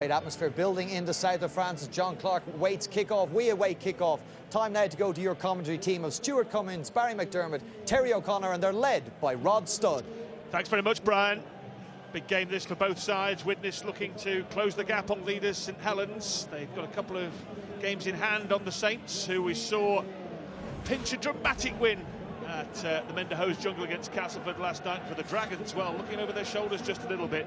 Great atmosphere building in the south of France as John Clark waits kickoff. We await kickoff. Time now to go to your commentary team of Stuart Cummins, Barry McDermott, Terry O'Connor, and they're led by Rod Studd. Thanks very much, Brian. Big game this for both sides. Widnes looking to close the gap on leaders St Helens. They've got a couple of games in hand on the Saints, who we saw pinch a dramatic win at the Menderhose Jungle against Castleford last night. For the Dragons, well, looking over their shoulders just a little bit,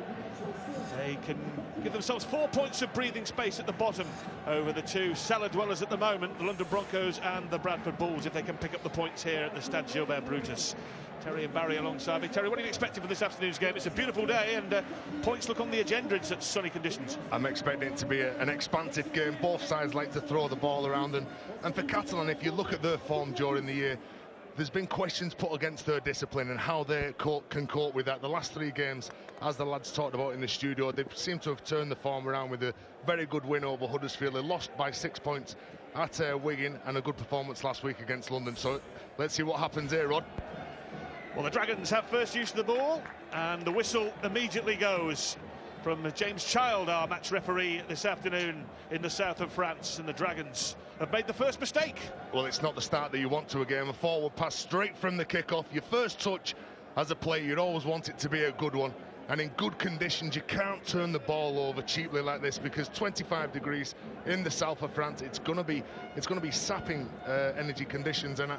they can give themselves 4 points of breathing space at the bottom over the two cellar dwellers at the moment, the London Broncos and the Bradford Bulls, if they can pick up the points here at the Stade Gilbert Brutus. Terry and Barry alongside me. Terry, what are you expecting for this afternoon's game? It's a beautiful day and points look on the agenda in such sunny conditions. I'm expecting it to be an expansive game. Both sides like to throw the ball around, and for Catalan, if you look at their form during the year, there's been questions put against their discipline and how they can cope with that. The last three games, as the lads talked about in the studio, they seem to have turned the form around with a very good win over Huddersfield. They lost by 6 points at Wigan, and a good performance last week against London. So let's see what happens here, Rod. Well, the Dragons have first use of the ball, and the whistle immediately goes from James Child, our match referee this afternoon in the south of France, and the Dragons have made the first mistake. Well, it's not the start that you want to a game. A forward pass straight from the kickoff. Your first touch as a player, you'd always want it to be a good one. And in good conditions, you can't turn the ball over cheaply like this, because 25 degrees in the south of France, it's going to be sapping energy conditions. And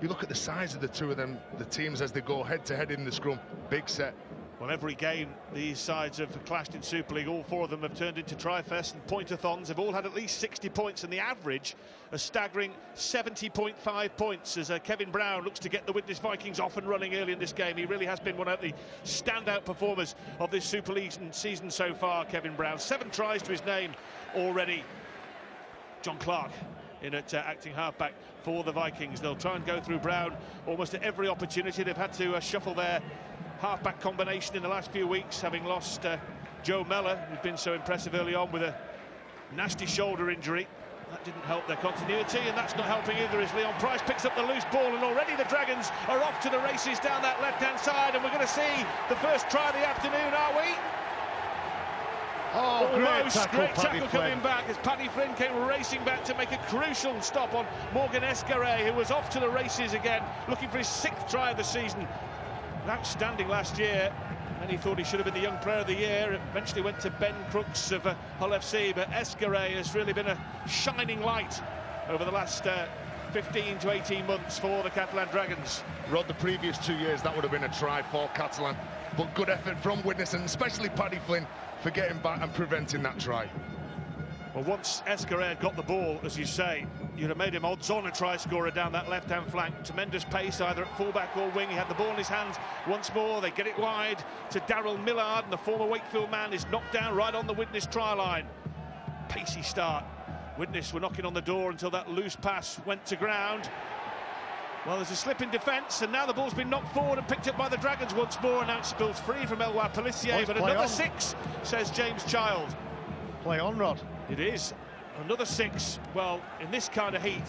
you look at the size of the two of them, the teams, as they go head to head in the scrum. Big set. Well, every game these sides have clashed in Super League. All four of them have turned into tri-fest and point-a-thons. They've all had at least 60 points, and the average a staggering 70.5 points as Kevin Brown looks to get the Widnes Vikings off and running early in this game. He really has been one of the standout performers of this Super League season so far, Kevin Brown. 7 tries to his name already. John Clark in at acting halfback for the Vikings. They'll try and go through Brown almost at every opportunity. They've had to shuffle their halfback combination in the last few weeks, having lost Joe Mellor, who's been so impressive early on with a nasty shoulder injury. That didn't help their continuity, and that's not helping either as Leon Price picks up the loose ball, and already the Dragons are off to the races down that left-hand side, and we're going to see the first try of the afternoon, are we? Oh, great tackle coming back as Paddy Flynn came racing back to make a crucial stop on Morgan Escarret, who was off to the races again, looking for his 6th try of the season. Outstanding last year, and he thought he should have been the Young Player of the Year. It eventually went to Ben Crooks of Hull FC, but Escarret has really been a shining light over the last 15 to 18 months for the Catalan Dragons. Rod, the previous 2 years, that would have been a try for Catalan, but good effort from Widnes, and especially Paddy Flynn for getting back and preventing that try. Well, once Escarret got the ball, as you say, you'd have made him odds-on a try-scorer down that left-hand flank. Tremendous pace, either at full-back or wing. He had the ball in his hands once more. They get it wide to Daryl Millard, and the former Wakefield man is knocked down right on the Widnes try line. Pacey start. Widnes were knocking on the door until that loose pass went to ground. Well, there's a slip in defence, and now the ball's been knocked forward and picked up by the Dragons once more, and now it spills free from Elwar Pelissier, but another 6, says James Child. Play on, Rod. It is. Another 6. Well, in this kind of heat,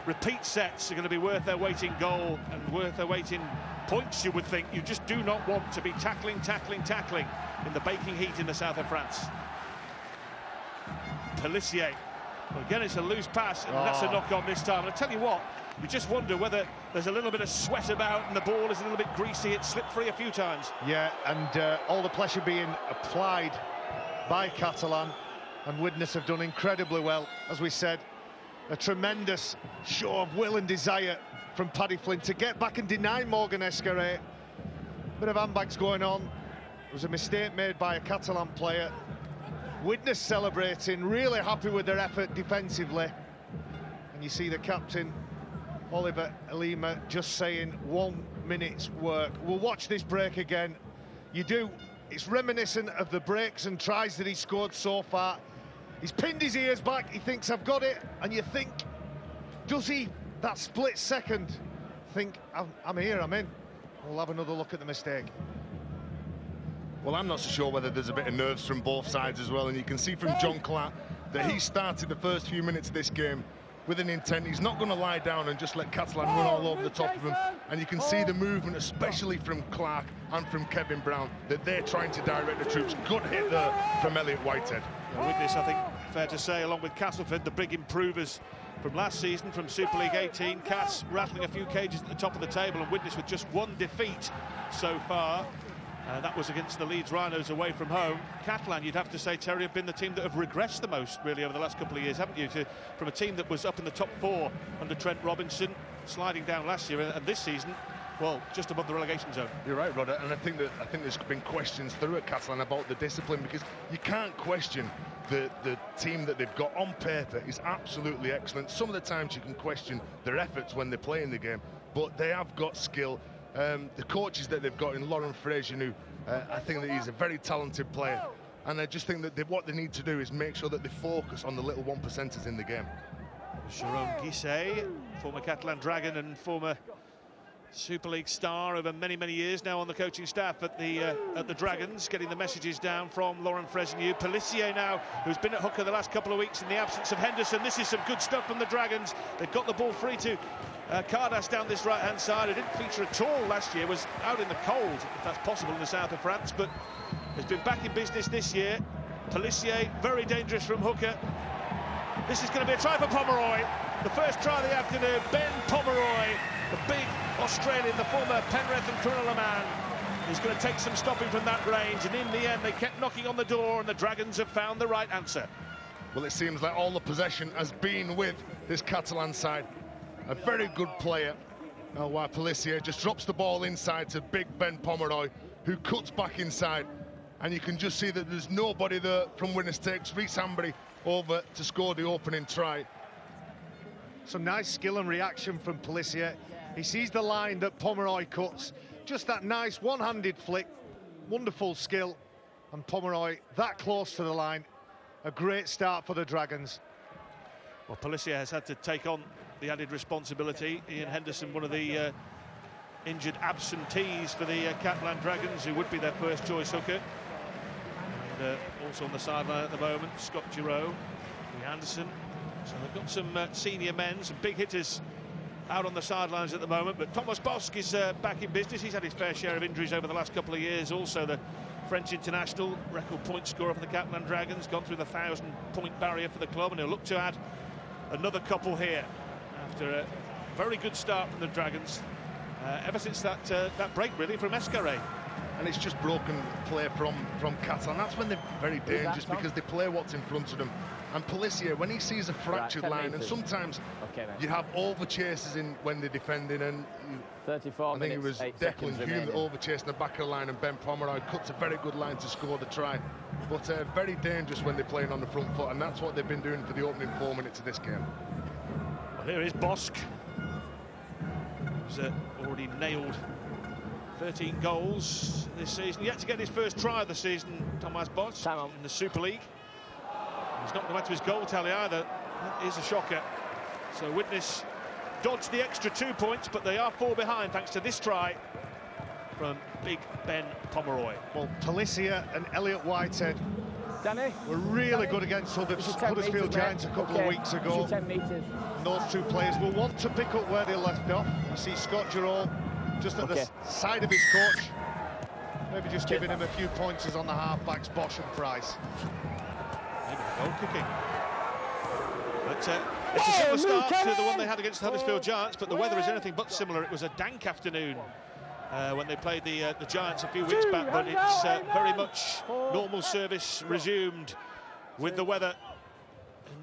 repeat sets are going to be worth their weight in goal and worth their weight in points, you would think. You just do not want to be tackling in the baking heat in the south of France. Pelissier. Well, again, it's a loose pass, and that's a knock-on this time. And I tell you what, you just wonder whether there's a little bit of sweat about and the ball is a little bit greasy. It slipped free a few times. Yeah, and all the pressure being applied by Catalan, and Widnes have done incredibly well. As we said, a tremendous show of will and desire from Paddy Flynn to get back and deny Morgan Escarret. Bit of handbags going on. It was a mistake made by a Catalan player. Widnes celebrating, really happy with their effort defensively. And you see the captain, Oliver Alima, just saying 1 minute's work. We'll watch this break again. You do. It's reminiscent of the breaks and tries that he scored so far. He's pinned his ears back, he thinks, I've got it, and you think, does he, that split second, think, I'm here, I'm in? We'll have another look at the mistake. Well, I'm not so sure whether there's a bit of nerves from both sides as well, and you can see from John Clark that he started the first few minutes of this game with an intent. He's not going to lie down and just let Catalan run all over the top of him. And you can see the movement, especially from Clark and from Kevin Brown, that they're trying to direct the troops. Good hit there from Elliot Whitehead. Widnes, I think, fair to say, along with Castleford, the big improvers from last season, from Super League 18. Cats rattling a few cages at the top of the table, and Widnes with just one defeat so far. That was against the Leeds Rhinos away from home. Catalan, you'd have to say, Terry, have been the team that have regressed the most, really, over the last couple of years, haven't you? From a team that was up in the top 4 under Trent Robinson, sliding down last year, and this season, well, just above the relegation zone. You're right, Rod, and I think there's been questions through at Catalan about the discipline, because you can't question the team that they've got on paper is absolutely excellent. Some of the times you can question their efforts when they're playing the game, but they have got skill. The coaches that they've got in Lauren Fraser, who I think that he's a very talented player, and I just think that what they need to do is make sure that they focus on the little 1%ers in the game. Jerome Guisset, former Catalan Dragon and former Super League star over many, many years now on the coaching staff at the Dragons, getting the messages down from Lauren Fresneau. Pelissier now, who's been at hooker the last couple of weeks in the absence of Henderson. This is some good stuff from the Dragons. They've got the ball free to Cardas down this right-hand side, who didn't feature at all last year, was out in the cold, if that's possible, in the south of France, but has been back in business this year. Pelissier, very dangerous from hooker. This is going to be a try for Pomeroy. The first try of the afternoon, Ben Pomeroy, the big Australian, the former Penrith and Cronulla man. He's going to take some stopping from that range, and in the end they kept knocking on the door, and the Dragons have found the right answer. Well, it seems like all the possession has been with this Catalan side. A very good player, while Pelissier just drops the ball inside to big Ben Pomeroy, who cuts back inside, and you can just see that there's nobody there from Widnes. Takes Rhys Hambury over to score the opening try. Some nice skill and reaction from Pelissier. He sees the line that Pomeroy cuts, just that nice one-handed flick, wonderful skill, and Pomeroy that close to the line. A great start for the Dragons. Well, Pelissier has had to take on the added responsibility. Ian Henderson, one of the injured absentees for the Catalan Dragons, who would be their first choice hooker. And also on the sideline at the moment, Scott Giroux, Lee Anderson. So they've got some senior men, some big hitters out on the sidelines at the moment, but Thomas Bosk is back in business. He's had his fair share of injuries over the last couple of years. Also the French international, record point scorer for the Catalan Dragons, gone through the 1,000-point barrier for the club, and he'll look to add another couple here after a very good start from the Dragons ever since that break, really, from Escarret. And it's just broken play from Catalan. That's when they're very dangerous, because they play what's in front of them. And Pelissier, when he sees a fractured line, and sometimes you have over chases in when they're defending, and 34 I think it was Declan Hume that over chased the back of the line, and Ben Pomeroy cuts a very good line to score the try. But very dangerous when they're playing on the front foot, and that's what they've been doing for the opening 4 minutes of this game. Well, here is Bosk, who's already nailed 13 goals this season. Yet to get his first try of the season, Thomas Bosk, in the Super League. He's not going to add to his goal tally either. That is a shocker. So Widnes dodged the extra 2 points, but they are 4 behind thanks to this try from big Ben Pomeroy. Well, Pelissier and Elliot Whitehead were really good against Huddersfield Giants a couple of weeks ago. 10 metres. And those two players will want to pick up where they left off. I see Scott Giroux just at the side of his coach. Maybe just giving him a few pointers on the half-backs, Bosch and Price. Maybe goal kicking. But it's a similar start to the one they had against the Huddersfield Giants, but the weather is anything but similar. It was a dank afternoon when they played the Giants a few weeks back, but it's very much normal service resumed with the weather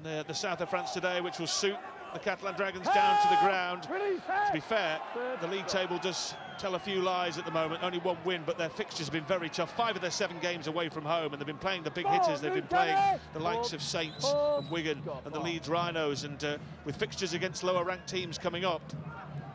in the south of France today, which will suit the Catalan Dragons down to the ground. To be fair, the league table does tell a few lies at the moment. Only 1 win, but their fixtures have been very tough. 5 of their 7 games away from home, and they've been playing the big hitters. They've been playing the likes of Saints and Wigan and the Leeds Rhinos, and with fixtures against lower-ranked teams coming up,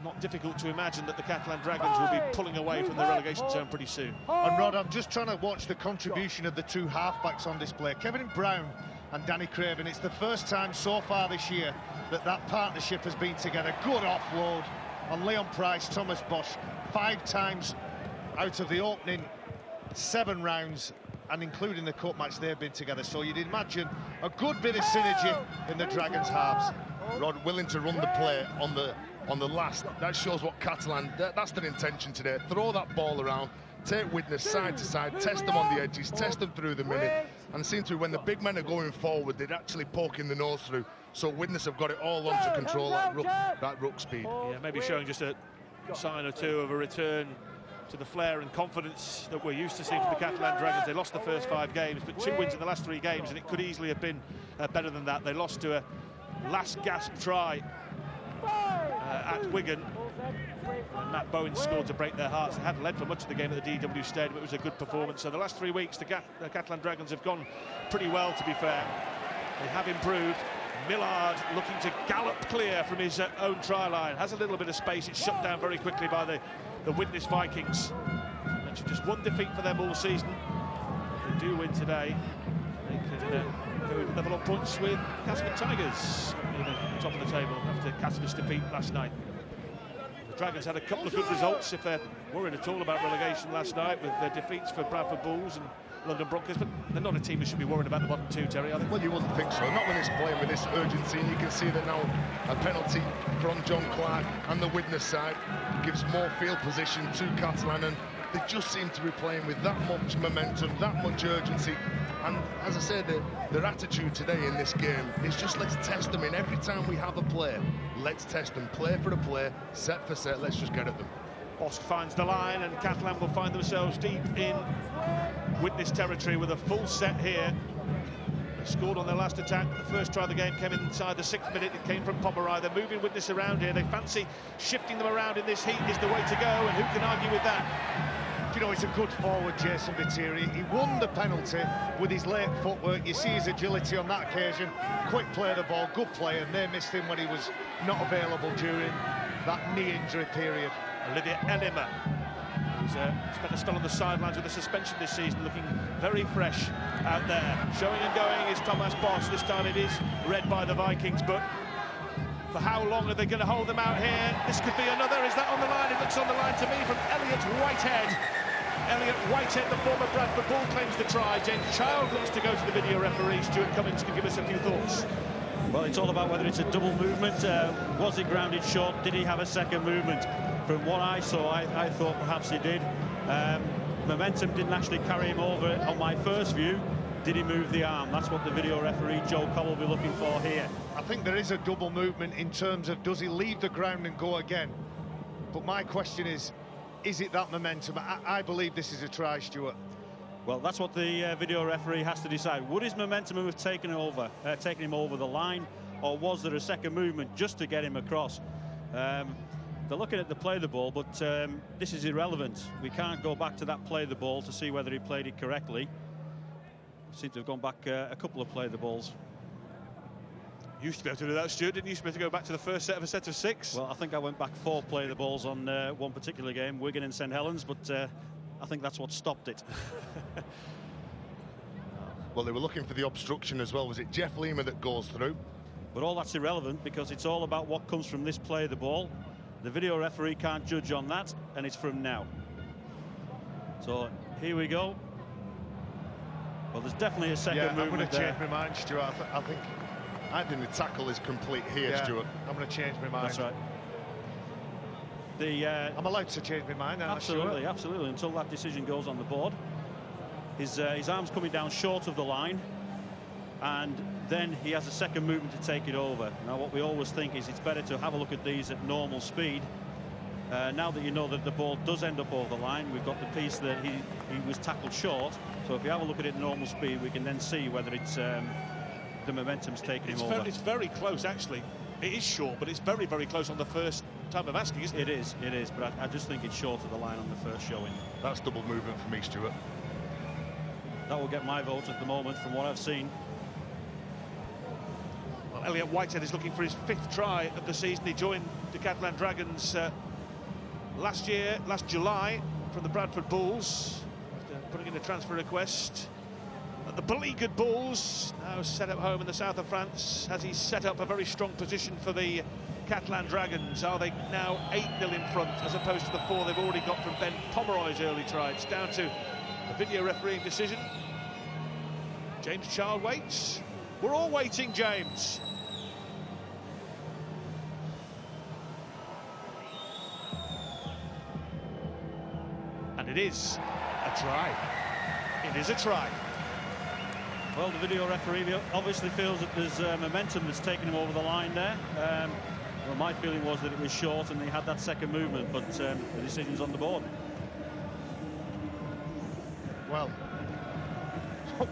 not difficult to imagine that the Catalan Dragons will be pulling away from the relegation zone pretty soon. And Rod, I'm just trying to watch the contribution of the 2 halfbacks on display, Kevin Brown and Danny Craven. It's the first time so far this year that partnership has been together. Good offload on Leon Price, Thomas Bosch, 5 times out of the opening 7 rounds, and including the cup match, they've been together. So you'd imagine a good bit of synergy in the Dragons' halves. Rod willing to run the play on the last. That shows what Catalan, that's their intention today. Throw that ball around, take Widnes side to side, test them on the edges, test them through the minute, and it seemed to be when the big men are going forward, they're actually poking the nose through. So Widnes have got it all on to control that ruck speed. Yeah, maybe showing just a sign or two of a return to the flair and confidence that we're used to seeing from the Catalan Dragons. They lost the first 5 games, but 2 wins in the last 3 games, and it could easily have been better than that. They lost to a last gasp try at Wigan, and Matt Bowen scored to break their hearts. They had led for much of the game at the DW Stadium. It was a good performance. So the last 3 weeks, the Catalan Dragons have gone pretty well, to be fair. They have improved. Millard looking to gallop clear from his own try line. Has a little bit of space. It's shut down very quickly by the Widnes Vikings. Mentioned just 1 defeat for them all season. If they do win today, they can go level on points with Cascade Tigers in the top of the table after Cascade's defeat last night. The Dragons had a couple of good results, if they're worried at all about relegation last night, with their defeats for Bradford Bulls and London Broncos, but they're not a team who should be worried about the bottom 2, Terry, are they? Well, you wouldn't think so, not when it's playing with this urgency, and you can see that now a penalty from John Clark and the Widnes side gives more field position to Catalan, and they just seem to be playing with that much momentum, that much urgency. And as I said, their attitude today in this game is just, let's test them in every time we have a play. Let's test them, play for the play, set for set, let's just get at them. Bosque finds the line, and Catalan will find themselves deep in Widnes territory with a full set here. They scored on their last attack. The first try of the game came inside the 6th minute. It came from Pomeroy. They're moving Widnes around here. They fancy shifting them around in this heat is the way to go, and who can argue with that? You know, he's a good forward, Jason Viteri. He won the penalty with his late footwork. You see his agility on that occasion. Quick play of the ball, good play, and they missed him when he was not available during that knee injury period. Olivier Elima, who's spent a spell on the sidelines with a suspension this season, looking very fresh out there. Showing and going is Thomas Bosque. This time it is read by the Vikings, but for how long are they going to hold them out here? This could be another. Is that on the line? It looks on the line to me from Elliot Whitehead. Elliot Whitehead, the former Bradford Bull, claims the try. James Child looks to go to the video referee. Stuart Cummings can give us a few thoughts. Well, it's all about whether it's a double movement. Was it grounded short? Did he have a second movement? From what I saw, I thought perhaps he did. Momentum didn't actually carry him over on my first view. Did he move the arm? That's what the video referee, Joe Cobb, will be looking for here. I think there is a double movement in terms of, does he leave the ground and go again? But my question is it that momentum? I believe this is a try, Stuart. Well, that's what the video referee has to decide. Would his momentum have taken him over the line, or was there a second movement just to get him across? They're looking at the play of the ball, but this is irrelevant. We can't go back to that play of the ball to see whether he played it correctly. Seem to have gone back a couple of play of the balls. You used to be able to do that, Stuart, didn't you? You used to be able to go back to the first set of a set of 6. Well, I think I went back 4 play of the balls on one particular game, Wigan and St Helens, but I think that's what stopped it. Well, they were looking for the obstruction as well. Was it Jeff Lima that goes through? But all that's irrelevant, because it's all about what comes from this play of the ball. The video referee can't judge on that, and it's from now. So here we go. Well, there's definitely a second movement. I'm going to change my mind, Stuart. I think the tackle is complete here, Stuart. I'm going to change my mind. That's right. I'm allowed to change my mind. Absolutely, absolutely. Until that decision goes on the board. His arm's coming down short of the line, and then he has a second movement to take it over. Now, what we always think is it's better to have a look at these at normal speed. Now that you know that the ball does end up over the line, we've got the piece that he was tackled short. So if you have a look at it at normal speed, we can then see whether it's the momentum's taking him over. It's very close, actually. It is short, but it's very, very close on the first time of asking, isn't it? It is, but I just think it's short of the line on the first showing. That's double movement for me, Stuart. That will get my vote at the moment from what I've seen. Well, Elliot Whitehead is looking for his 5th try of the season. He joined the Catalan Dragons last July from the Bradford Bulls, after putting in a transfer request. The beleaguered Bulls now set up home in the south of France. Has he set up a very strong position for the Catalan Dragons? Are they now 8-0 in front as opposed to the 4 they've already got from Ben Pomeroy's early try? It's down to a video refereeing decision. James Child waits. We're all waiting, James. And It is a try. It is a try. Well, the video referee obviously feels that there's momentum that's taken him over the line there. Well, my feeling was that it was short and he had that second movement, but the decision's on the board. Well,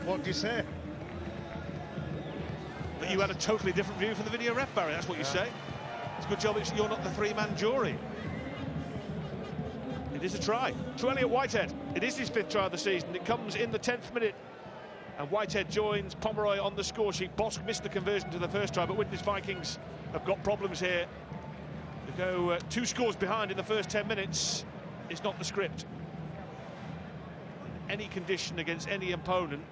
what do you say? But you had a totally different view from the video ref, Barry. That's what you say. It's a good job you're not the three-man jury. It is a try. To Elliot Whitehead. It is his 5th try of the season. It comes in the 10th minute. And Whitehead joins Pomeroy on the score sheet. Bosk missed the conversion to the first try, but Widnes Vikings have got problems here. They go 2 scores behind in the first 10 minutes. It's not the script. In any condition against any opponent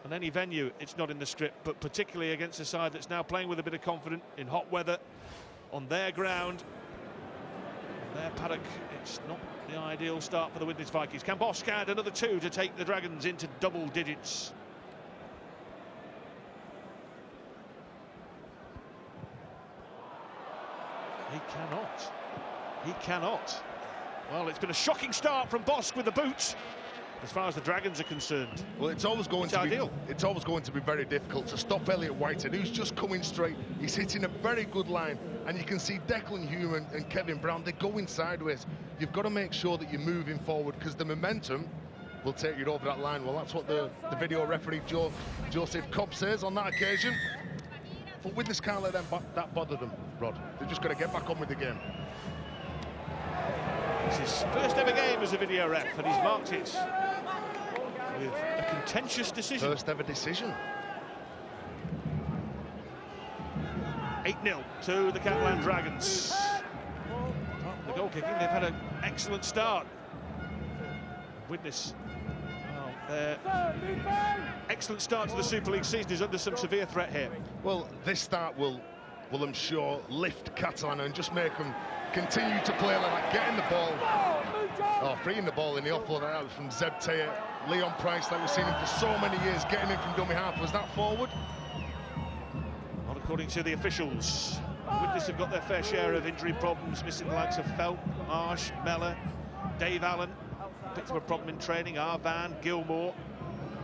and any venue, it's not in the script, but particularly against a side that's now playing with a bit of confidence in hot weather on their ground, on their paddock. It's not the ideal start for the Widnes Vikings. Can Bosk add another 2 to take the Dragons into double digits? He cannot. He cannot. Well, it's been a shocking start from Bosk with the boots, as far as the Dragons are concerned. Well, it's always going to be very difficult to stop Elliot Whitehead, who's just coming straight. He's hitting a very good line, and you can see Declan Hume and Kevin Brown, they're going sideways. You've got to make sure that you're moving forward, because the momentum will take you over that line. Well, that's what the video referee Joseph Cobb says on that occasion. But Widnes can't let that bother them, Rod. They've just got to get back on with the game. It's his first ever game as a video ref, and he's marked it with a contentious decision. First ever decision. 8-0 to the Catalan Dragons. The goal kicking, they've had an excellent start. Widnes, excellent start to the Super League season is under some severe threat here. Well, this start will I'm sure, lift Catalan and just make them continue to play like that, getting the ball, freeing the ball in the offload out from Zeb Taylor, Leon Price, like we've seen him for so many years, getting him from dummy half. Was that forward? Not according to the officials. Widnes have got their fair share of injury problems, missing the likes of Felt, Marsh, Mellor, Dave Allen. Picked up a problem in training, Arvan, Gilmore.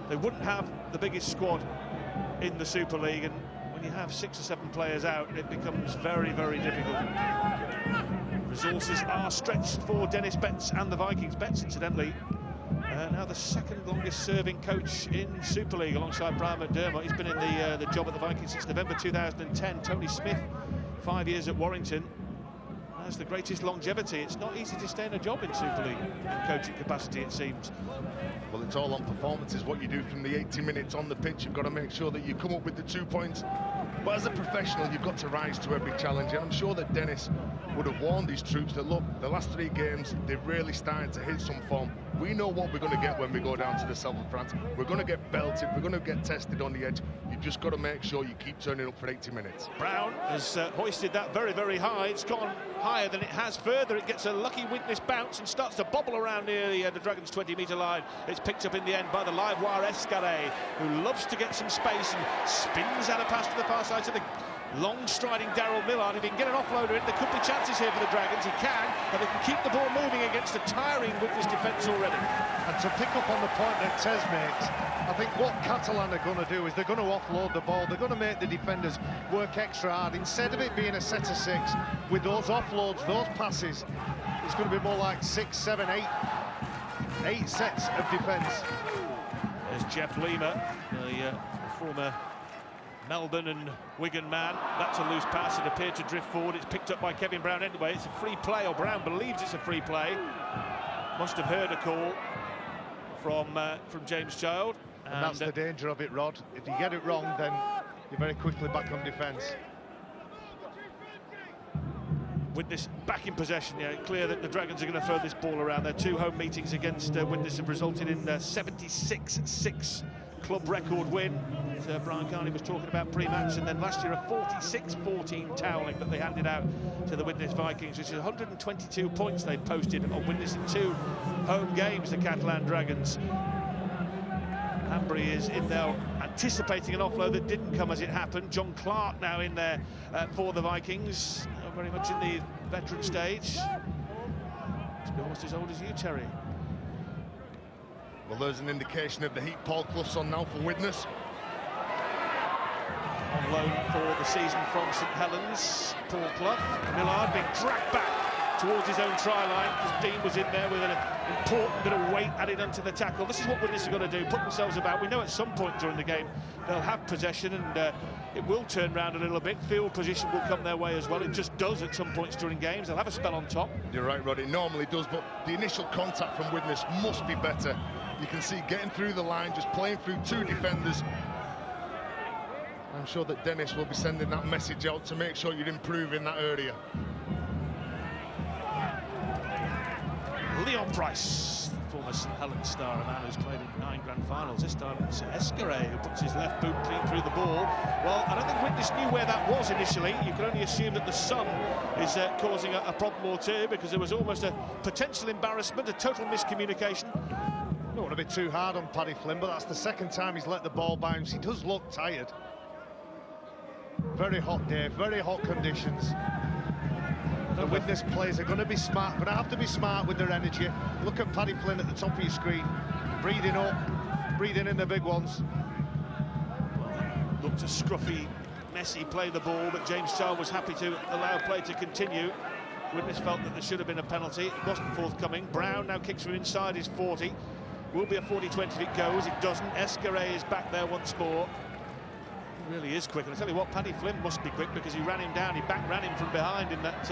They wouldn't have the biggest squad in the Super League, and when you have 6 or 7 players out, it becomes very, very difficult. Resources are stretched for Dennis Betts and the Vikings. Betts, incidentally, now the 2nd longest serving coach in Super League alongside Brian McDermott. He's been in the job at the Vikings since November 2010. Tony Smith, 5 years at Warrington, has the greatest longevity. It's not easy to stay in a job in Super League in coaching capacity, it seems. Well, it's all on performances, what you do from the 80 minutes on the pitch. You've got to make sure that you come up with the 2 points. But as a professional, you've got to rise to every challenge. And I'm sure that Dennis would have warned his troops that, look, the last 3 games, they've really started to hit some form. We know what we're going to get when we go down to the south of France. We're going to get belted. We're going to get tested on the edge. You've just got to make sure you keep turning up for 80 minutes. Brown has hoisted that very, very high. It's gone higher than it has further. It gets a lucky Widnes bounce and starts to bobble around near the Dragons' 20-metre line. It's picked up in the end by the live wire Escaré, who loves to get some space and spins out a pass to the far side to the long-striding Daryl Millard. If he can get an offloader in, there could be chances here for the Dragons. He can, but they can keep the ball moving against a tiring Widnes defence already. And to pick up on the point that Tez makes, I think what Catalan are going to do is they're going to offload the ball. They're going to make the defenders work extra hard. Instead of it being a set of 6, with those offloads, those passes, it's going to be more like 6, 7, 8 sets of defence. There's Jeff Lima, the former Melbourne and Wigan man. That's a loose pass. It appeared to drift forward. It's picked up by Kevin Brown anyway. It's a free play, or Brown believes it's a free play. Must have heard a call from James Child. And that's the danger of it, Rod. If you get it wrong, then you're very quickly back on defence. Widnes back in possession. Yeah, clear that the Dragons are going to throw this ball around. Their 2 home meetings against Widnes have resulted in a 76-6 club record win that Brian Carney was talking about pre-match, and then last year a 46-14 toweling that they handed out to the Widnes Vikings, which is 122 points they've posted on Widnes in 2 home games, the Catalan Dragons. Hambry is in there anticipating an offload that didn't come as it happened. John Clark now in there for the Vikings, very much in the veteran stage. He's almost as old as you, Terry. Well, there's an indication of the heat Paul Clough's on now for Widnes. On loan for the season from St Helens, Paul Clough. Millard being dragged back towards his own try line because Dean was in there with an important bit of weight added onto the tackle. This is what Widnes are going to do, put themselves about. We know at some point during the game they'll have possession and it will turn round a little bit. Field position will come their way as well. It just does at some points during games. They'll have a spell on top. You're right, Rod, it normally does, but the initial contact from Widnes must be better. You can see getting through the line, just playing through two defenders. I'm sure that Dennis will be sending that message out to make sure you're improving that area. Leon Price, former St Helens star, a man who's played in 9 grand finals. This time it's Escaray who puts his left boot clean through the ball. Well, I don't think Widnes knew where that was initially. You can only assume that the sun is causing a problem or two, because there was almost a potential embarrassment, a total miscommunication. Don't want to be too hard on Paddy Flynn, but that's the second time he's let the ball bounce. He does look tired. Very hot day, very hot conditions. The Widnes players are going to be smart, going to have to be smart with their energy. Look at Paddy Flynn at the top of your screen, breathing up, breathing in the big ones. Looked a scruffy, messy play the ball, but James Charles was happy to allow play to continue. Widnes felt that there should have been a penalty. It wasn't forthcoming. Brown now kicks from inside his 40. Will be a 40-20 if it goes. It doesn't. Escaray is back there once more. He really is quick. And I tell you what, Paddy Flynn must be quick, because he ran him down. He ran him from behind in that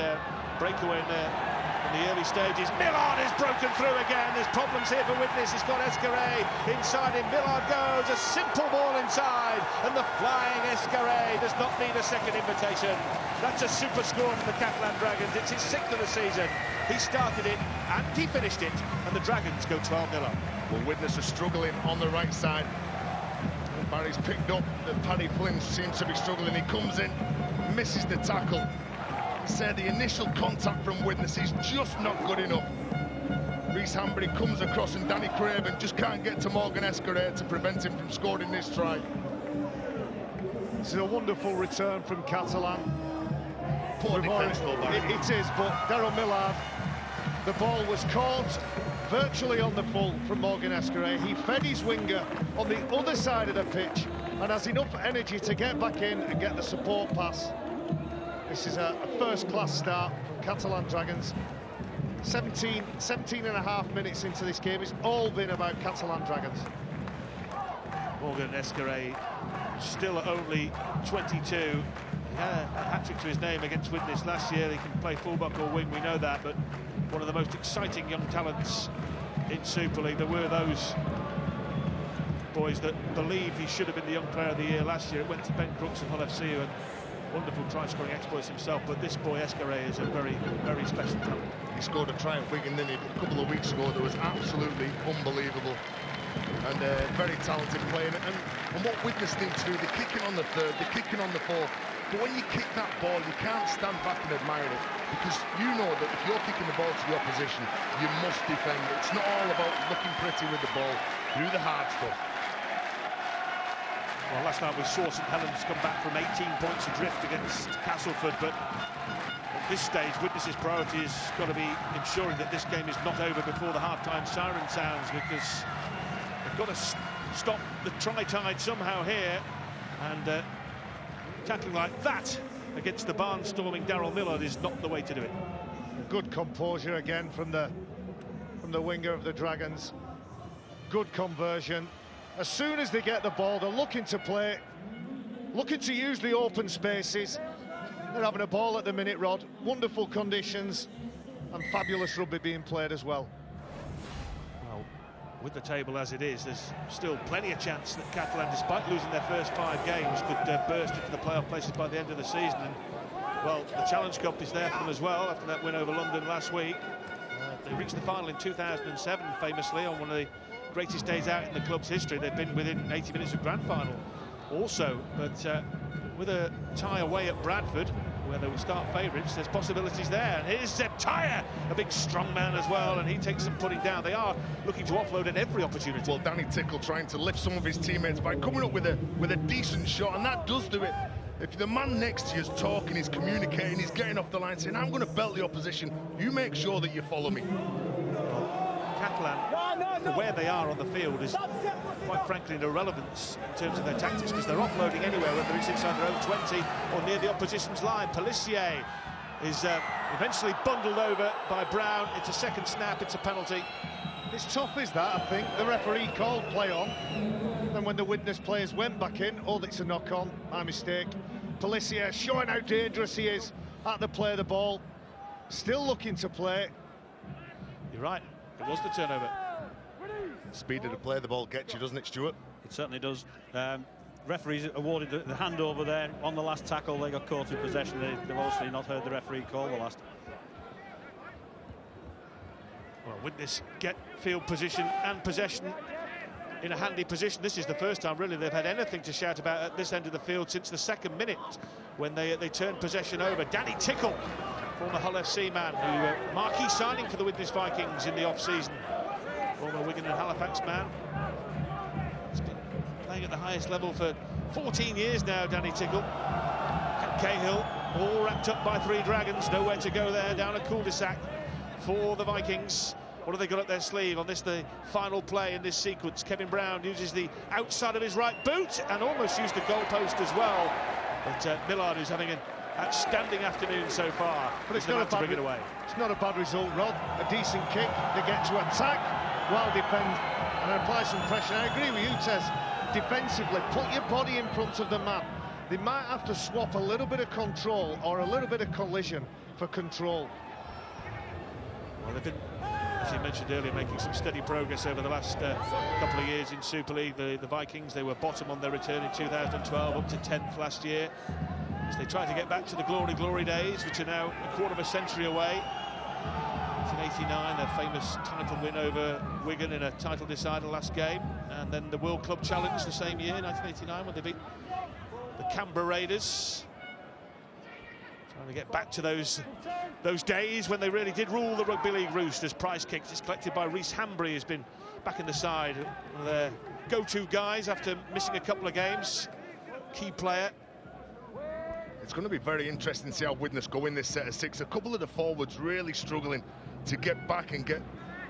breakaway in the early stages. Millard is broken through again. There's problems here for Widnes. He's got Escaray inside him. Millard goes. A simple ball inside. And the flying Escaray does not need a second invitation. That's a super score for the Catalan Dragons. It's his 6th of the season. He started it and he finished it. And the Dragons go 12-0 up. Well, Widnes are struggling on the right side. Barry's picked up that Paddy Flynn seems to be struggling. He comes in, misses the tackle. Said the initial contact from Widnes is just not good enough. Reece Hambury comes across and Danny Craven just can't get to Morgan Escaray to prevent him from scoring this try. This is a wonderful return from Catalan. Poor defence though, Barry. It is, but Daryl Millard, the ball was caught virtually on the full from Morgan Escaray. He fed his winger on the other side of the pitch and has enough energy to get back in and get the support pass. This is a first-class start from Catalan Dragons. 17 and a half minutes into this game. It's all been about Catalan Dragons. Morgan Escaray still at only 22. He had a hat-trick to his name against Widnes last year. He can play fullback or wing, we know that, but one of the most exciting young talents in Super League. There were those boys that believed he should have been the Young Player of the Year last year. It went to Ben Crooks of Hull FC, who had wonderful try-scoring exploits himself, but this boy Escaray is a very, very special talent. He scored a try at Wigan, didn't he, a couple of weeks ago that was absolutely unbelievable. And very talented player. And what Widnes need to do, they're kicking on the third, they're kicking on the fourth. But when you kick that ball, you can't stand back and admire it, because you know that if you're kicking the ball to your opposition, you must defend. It's not all about looking pretty with the ball. Do the hard stuff. Well, last night we saw St Helens come back from 18 points adrift against Castleford, but at this stage, Widnes' priority has got to be ensuring that this game is not over before the half-time siren sounds, because they've got to stop the try-tide somehow here, and tackling like that against the barnstorming Daryl Millard is not the way to do it. Good composure again from the winger of the Dragons. Good conversion. As soon as they get the ball, they're looking to play, looking to use the open spaces. They're having a ball at the minute, Rod. Wonderful conditions and fabulous rugby being played as well. Well, with the table as it is, there's still plenty of chance that Catalan, despite losing their first 5 games, could burst into the playoff places by the end of the season. And, well, the Challenge Cup is there for them as well after that win over London last week. They reached the final in 2007, famously, on one of the greatest days out in the club's history. They've been within 80 minutes of grand final also, but with a tie away at Bradford, where they will start favourites, there's possibilities there. And here's Zeb Tyre, a big strong man as well, and he takes some putting down. They are looking to offload at every opportunity. Well, Danny Tickle trying to lift some of his teammates by coming up with a decent shot, and that does do it. If the man next to you is talking, he's communicating, he's getting off the line saying, I'm going to belt the opposition, you make sure that you follow me. Catalan, where they are on the field is quite frankly an irrelevance in terms of their tactics, because they're offloading anywhere, whether it's inside their own 20 or near the opposition's line. Pelissier is eventually bundled over by Brown. It's a second snap, it's a penalty. It's tough, is that, I think. The referee called play on, and when the Widnes players went back in, oh, it's a knock-on, my mistake. Pelissier showing how dangerous he is at the play of the ball, still looking to play. You're right, it was the turnover. Speed of the play, the ball gets you, doesn't it, Stuart? It certainly does. Referees awarded the handover there on the last tackle. They got caught in possession. They've obviously not heard the referee call the last. Well, Widnes get field position and possession in a handy position. This is the first time really they've had anything to shout about at this end of the field since the second minute when they turned possession over. Danny Tickle, former Hull FC man, who marquee signing for the Widnes Vikings in the off-season. Former Wigan and Halifax man. He's been playing at the highest level for 14 years now, Danny Tickle. And Cahill, all wrapped up by three Dragons, nowhere to go there, down a cul-de-sac for the Vikings. What have they got up their sleeve on this, the final play in this sequence? Kevin Brown uses the outside of his right boot and almost used the goalpost as well. But Millard, who's having an outstanding afternoon so far, but it's not a bad, to bring it away. It's not a bad result, Rod. A decent kick. They get to attack, well defend, and apply some pressure. I agree with you, Tez. Defensively, put your body in front of the man. They might have to swap a little bit of control or a little bit of collision for control. Well, they've been, as you mentioned earlier, making some steady progress over the last couple of years in Super League. The Vikings, they were bottom on their return in 2012, up to 10th last year, as they try to get back to the glory days, which are now a quarter of a century away. In 89, their famous title win over Wigan in a title decider last game, and then the World Club Challenge the same year, 1989, when they beat the Canberra Raiders. Trying to get back to those days when they really did rule the rugby league roost. As prize kicks is collected by Rhys Hambry, has been back in the side, one of their go-to guys after missing a couple of games. Key player. It's going to be very interesting to see how Widnes go in this set of six. A couple of the forwards really struggling to get back and get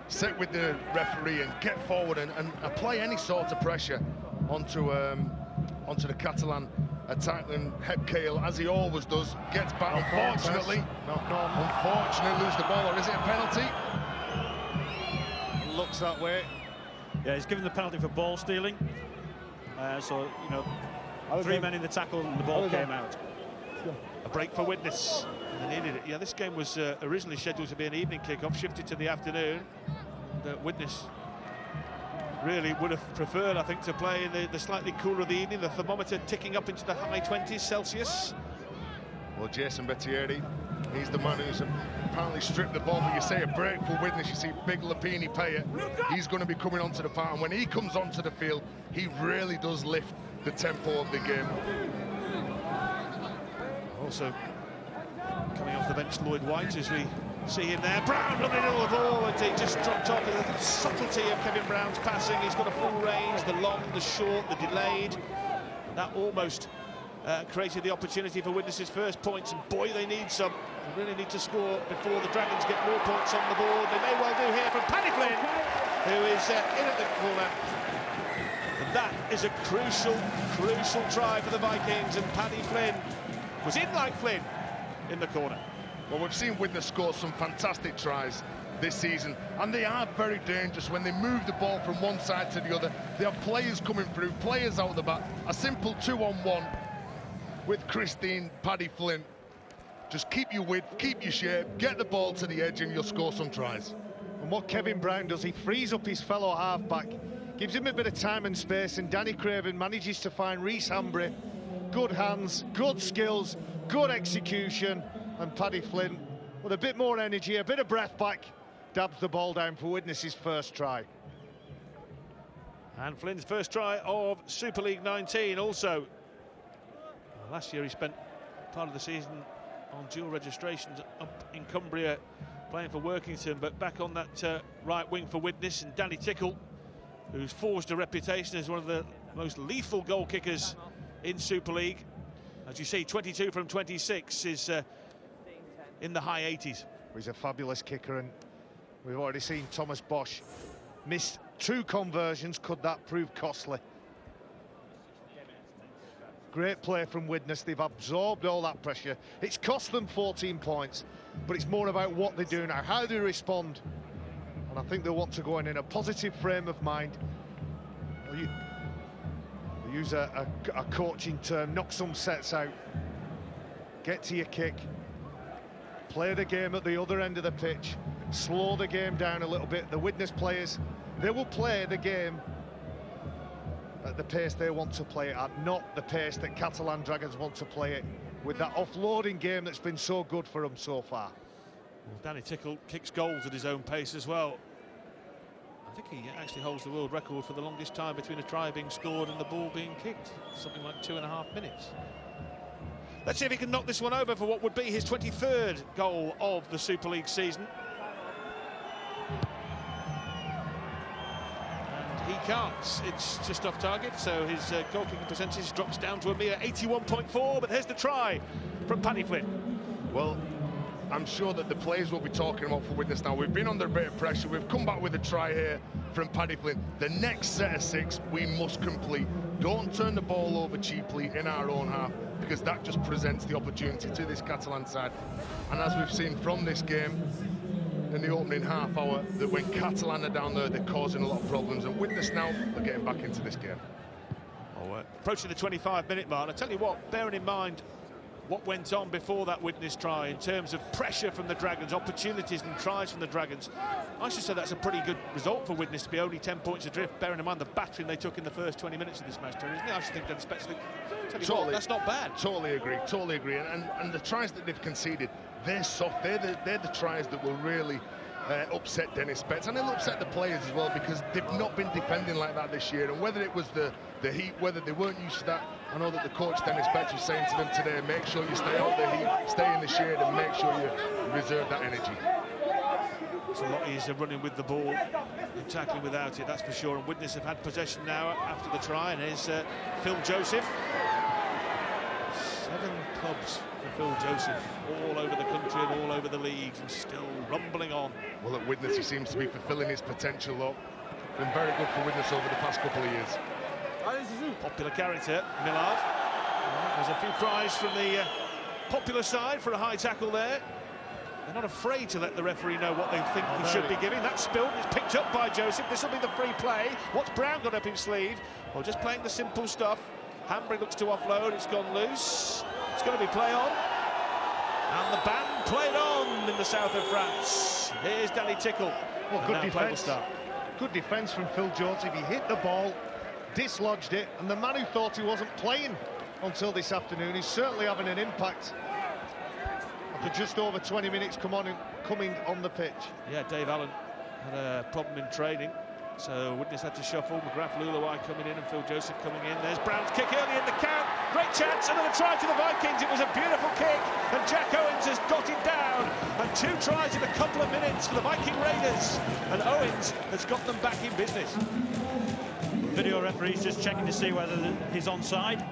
set with the referee and get forward and apply any sort of pressure onto the Catalan attack. And Heb Cahill, as he always does, gets back. Unfortunately, lose the ball. Or is it a penalty? Looks that way. Yeah, he's given the penalty for ball stealing. So, you know, three men in the tackle and the ball came out. A break for Widnes. They needed it. Yeah, this game was originally scheduled to be an evening kick-off, shifted to the afternoon. And Widnes really would have preferred, I think, to play in the slightly cooler of the evening. The thermometer ticking up into the high 20s Celsius. Well, Jason Bettieri, he's the man who's apparently stripped the ball. But you say a break for Widnes, you see big Lapini Payet. He's going to be coming onto the park, and when he comes onto the field, he really does lift the tempo of the game. Also coming off the bench, Lloyd White, as we see him there. Brown on the middle of the ball, and he just dropped off. The subtlety of Kevin Brown's passing. He's got a full range, the long, the short, the delayed. That almost created the opportunity for Widnes' first points, and boy, they need some. They really need to score before the Dragons get more points on the board. They may well do here from Paddy Flynn, who is in at the corner. And that is a crucial try for the Vikings, and Paddy Flynn was in like Flynn in the corner. Well, we've seen Widnes score some fantastic tries this season, and they are very dangerous when they move the ball from one side to the other. They have players coming through, players out the back. A simple 2-on-1 with Christine, Paddy Flynn. Just keep your width, keep your shape, get the ball to the edge, and you'll score some tries. And what Kevin Brown does, he frees up his fellow halfback, gives him a bit of time and space, and Danny Craven manages to find Rhys Hambry. Good hands, good skills, good execution, and Paddy Flynn, with a bit more energy, a bit of breath back, dabs the ball down for Widnes' first try. And Flynn's first try of Super League 19 also. Last year he spent part of the season on dual registrations up in Cumbria playing for Workington, but back on that right wing for Widnes. And Danny Tickle, who's forged a reputation as one of the most lethal goal kickers in Super League. As you see, 22 from 26 is in the high 80s. He's a fabulous kicker, and we've already seen Thomas Bosch missed 2 conversions. Could that prove costly? Great play from Widnes. They've absorbed all that pressure. It's cost them 14 points, but it's more about what they do now, how they respond. And I think they want to go in a positive frame of mind. They use a coaching term, knock some sets out, get to your kick, play the game at the other end of the pitch, slow the game down a little bit. The Widnes players, they will play the game at the pace they want to play it at, not the pace that Catalan Dragons want to play it, with that offloading game that's been so good for them so far. Danny Tickle kicks goals at his own pace as well. I think he actually holds the world record for the longest time between a try being scored and the ball being kicked, something like 2.5 minutes. Let's see if he can knock this one over for what would be his 23rd goal of the Super League season. He can't. It's just off target, so his goal kicking percentage drops down to a mere 81.4. But there's the try from Paddy Flynn. Well, I'm sure that the players will be talking about for Widnes now. We've been under a bit of pressure. We've come back with a try here from Paddy Flynn. The next set of 6 we must complete. Don't turn the ball over cheaply in our own half, because that just presents the opportunity to this Catalan side. And as we've seen from this game in the opening half hour, that when Catalan are down there, they're causing a lot of problems, and Widnes now are getting back into this game. Approaching the 25-minute mark. I tell you what, bearing in mind what went on before that Widnes try in terms of pressure from the Dragons, opportunities and tries from the Dragons, I should say that's a pretty good result for Widnes to be only 10 points adrift, bearing in mind the battering they took in the first 20 minutes of this match, isn't it? I should think that especially, that's not bad. Totally agree. And the tries that they've conceded, they're soft. They're the tries that will really upset Dennis Betts, and it'll upset the players as well, because they've not been defending like that this year. And whether it was the heat, whether they weren't used to that, I know that the coach Dennis Betts was saying to them today, make sure you stay out the heat, stay in the shade, and make sure you reserve that energy. It's a lot easier running with the ball and tackling without it, that's for sure. And Widnes have had possession now after the try, and here's Phil Joseph. 7 clubs for Phil Joseph, all over the country and all over the leagues, and still rumbling on. Well, at Widnes he seems to be fulfilling his potential up. Been very good for Widnes over the past couple of years. Popular character, Millard. There's a few tries from the popular side for a high tackle there. They're not afraid to let the referee know what they think he should be giving. That's spilled, it's picked up by Joseph. This will be the free play. What's Brown got up his sleeve? Well, just playing the simple stuff. Hanbury looks to offload, it's gone loose. It's going to be play on. And the band played on in the south of France. Here's Danny Tickle. Well, good defence. Good defence from Phil Joseph. He hit the ball, dislodged it, and the man who thought he wasn't playing until this afternoon is certainly having an impact. After just over 20 minutes coming on the pitch. Yeah, Dave Allen had a problem in training, so Widnes had to shuffle. McGrath Luluai coming in and Phil Joseph coming in. There's Brown's kick early in the count. Great chance, another try to the Vikings. It was a beautiful kick, and Jack Owens has got it down. And 2 tries in a couple of minutes for the Viking Raiders. And Owens has got them back in business. Video referee's just checking to see whether he's onside.